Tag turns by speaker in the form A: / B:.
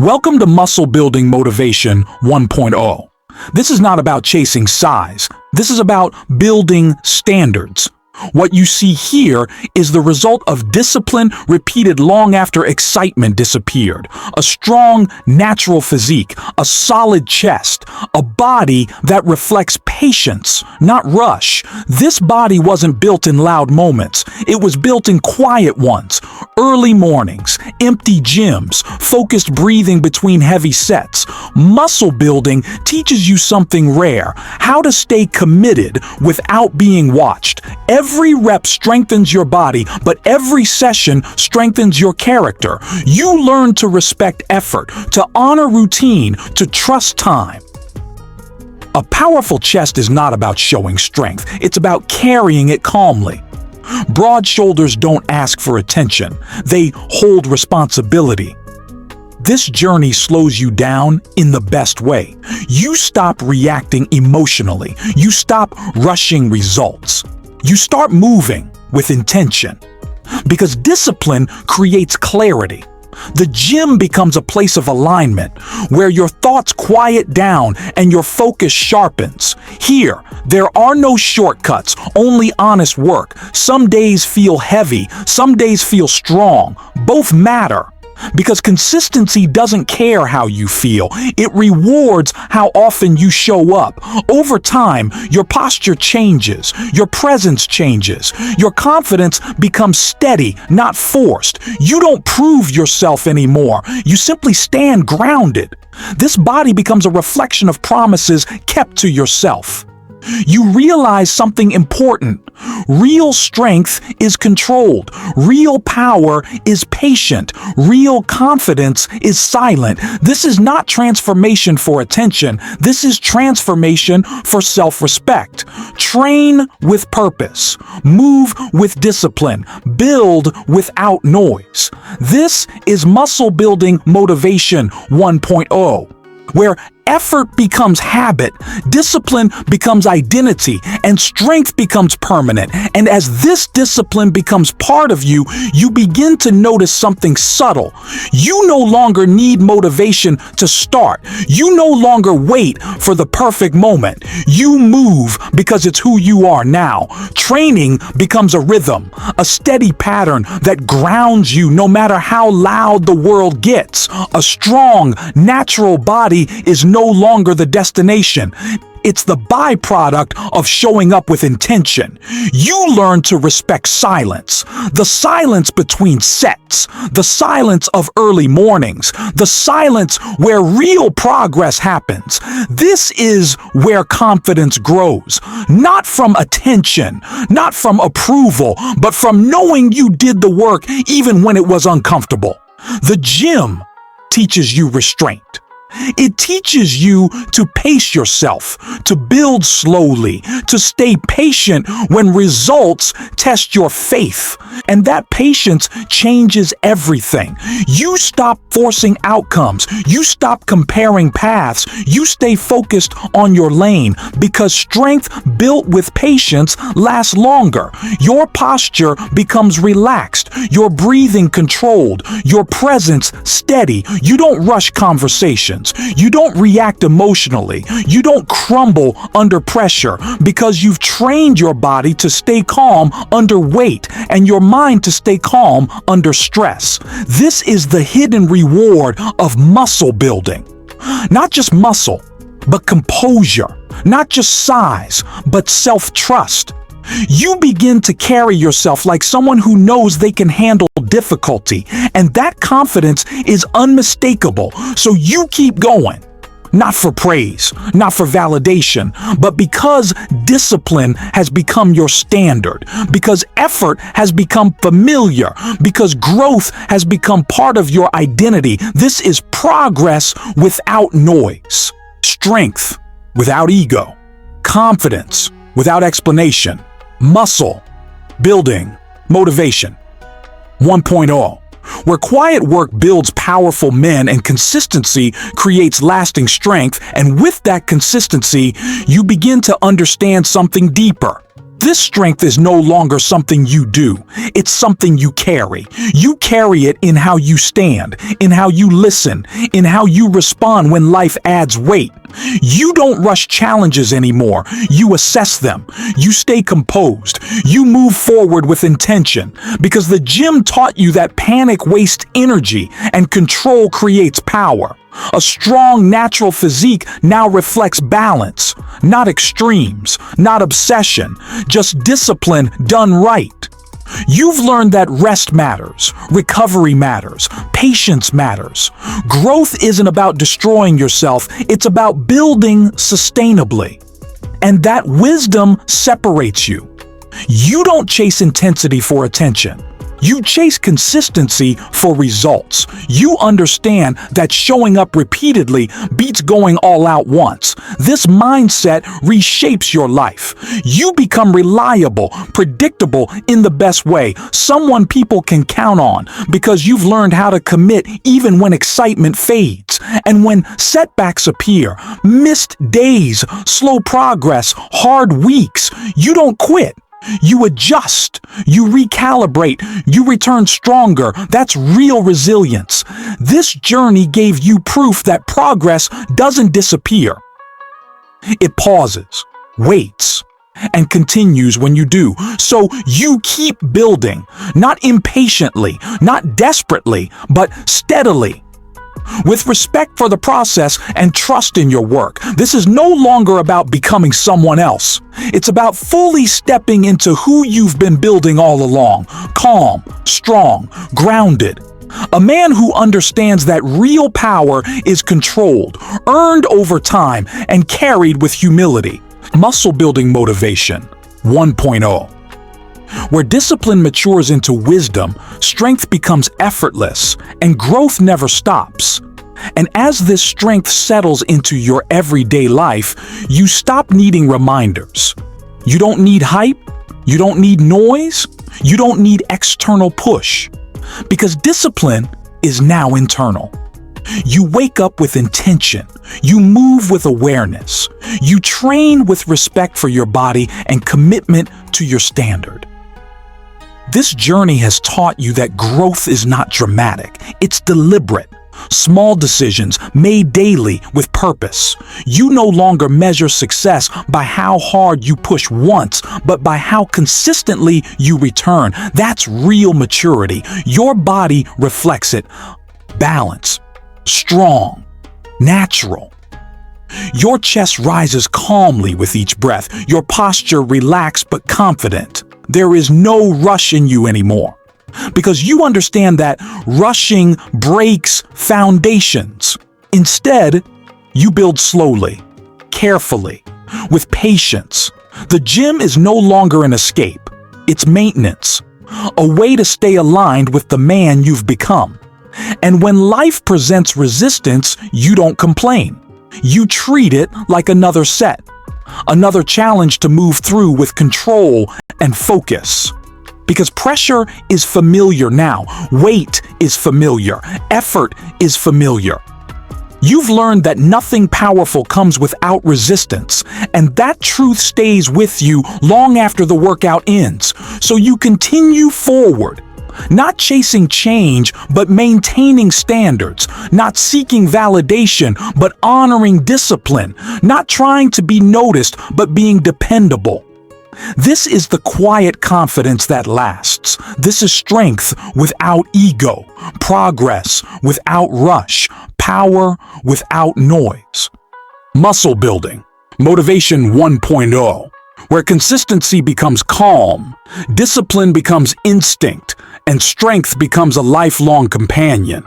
A: Welcome to Muscle Building Motivation 1.0. This is not about chasing size. This is about building standards. What you see here is the result of discipline repeated long after excitement disappeared. A strong, natural physique, a solid chest, a body that reflects patience, not rush. This body wasn't built in loud moments. It was built in quiet ones. Early mornings, empty gyms, focused breathing between heavy sets. Muscle building teaches you something rare: how to stay committed without being watched. Every rep strengthens your body, but every session strengthens your character. You learn to respect effort, to honor routine, to trust time. A powerful chest is not about showing strength. It's about carrying it calmly. Broad shoulders don't ask for attention. They hold responsibility. This journey slows you down in the best way. You stop reacting emotionally. You stop rushing results. You start moving with intention. Because discipline creates clarity. The gym becomes a place of alignment, where your thoughts quiet down and your focus sharpens. Here, there are no shortcuts, only honest work. Some days feel heavy, some days feel strong. Both matter. Because consistency doesn't care how you feel. It rewards how often you show up. Over time, your posture changes. Your presence changes. Your confidence becomes steady, not forced. You don't prove yourself anymore. You simply stand grounded. This body becomes a reflection of promises kept to yourself. You realize something important. Real strength is controlled. Real power is patient. Real confidence is silent. This is not transformation for attention. This is transformation for self-respect. Train with purpose. Move with discipline. Build without noise. This is Muscle Building Motivation 1.0. Where effort becomes habit, discipline becomes identity, and strength becomes permanent. And as this discipline becomes part of you, you begin to notice something subtle. You no longer need motivation to start. You no longer wait for the perfect moment. You move because it's who you are now. Training becomes a rhythm, a steady pattern that grounds you no matter how loud the world gets. A strong, natural body is no longer the destination. It's the byproduct of showing up with intention. You learn to respect silence. The silence between sets. The silence of early mornings. The silence where real progress happens. This is where confidence grows. Not from attention, not from approval, but from knowing you did the work even when it was uncomfortable. The gym teaches you restraint. It teaches you to pace yourself, to build slowly, to stay patient when results test your faith. And that patience changes everything. You stop forcing outcomes. You stop comparing paths. You stay focused on your lane, because strength built with patience lasts longer. Your posture becomes relaxed, your breathing controlled, your presence steady. You don't rush conversations. You don't react emotionally. You don't crumble under pressure, because you've trained your body to stay calm under weight and your mind to stay calm under stress. This is the hidden reward of muscle building. Not just muscle, but composure. Not just size, but self-trust. You begin to carry yourself like someone who knows they can handle difficulty, and that confidence is unmistakable, so you keep going. Not for praise, not for validation, but because discipline has become your standard, because effort has become familiar, because growth has become part of your identity. This is progress without noise, strength without ego, confidence without explanation. Muscle Building Motivation 1.0, where quiet work builds powerful men and consistency creates lasting strength, and with that consistency, you begin to understand something deeper. This strength is no longer something you do, it's something you carry. You carry it in how you stand, in how you listen, in how you respond when life adds weight. You don't rush challenges anymore, you assess them. You stay composed, you move forward with intention, because the gym taught you that panic wastes energy and control creates power. A strong, natural physique now reflects balance, not extremes, not obsession, just discipline done right. You've learned that rest matters, recovery matters, patience matters. Growth isn't about destroying yourself, it's about building sustainably. And that wisdom separates you. You don't chase intensity for attention. You chase consistency for results. You understand that showing up repeatedly beats going all out once. This mindset reshapes your life. You become reliable, predictable in the best way, someone people can count on, because you've learned how to commit even when excitement fades. And when setbacks appear, missed days, slow progress, hard weeks, you don't quit. You adjust, you recalibrate, you return stronger. That's real resilience. This journey gave you proof that progress doesn't disappear. It pauses, waits, and continues when you do. So you keep building, not impatiently, not desperately, but steadily. With respect for the process and trust in your work. This is no longer about becoming someone else. It's about fully stepping into who you've been building all along. Calm, strong, grounded. A man who understands that real power is controlled, earned over time, and carried with humility. Muscle building motivation 1.0. Where discipline matures into wisdom, strength becomes effortless, and growth never stops. And as this strength settles into your everyday life, you stop needing reminders. You don't need hype, you don't need noise, you don't need external push. Because discipline is now internal. You wake up with intention, you move with awareness, you train with respect for your body and commitment to your standard. This journey has taught you that growth is not dramatic, it's deliberate. Small decisions made daily with purpose. You no longer measure success by how hard you push once, but by how consistently you return. That's real maturity. Your body reflects it. Balance, strong, natural. Your chest rises calmly with each breath. Your posture relaxed but confident. There is no rush in you anymore. Because you understand that rushing breaks foundations. Instead, you build slowly, carefully, with patience. The gym is no longer an escape. It's maintenance, a way to stay aligned with the man you've become. And when life presents resistance, you don't complain. You treat it like another set, another challenge to move through with control and focus. Because pressure is familiar now, weight is familiar, effort is familiar. You've learned that nothing powerful comes without resistance, and that truth stays with you long after the workout ends. So you continue forward, not chasing change, but maintaining standards, not seeking validation, but honoring discipline, not trying to be noticed, but being dependable. This is the quiet confidence that lasts. This is strength without ego, progress without rush, power without noise. Muscle building, motivation 1.0, where consistency becomes calm, discipline becomes instinct, and strength becomes a lifelong companion.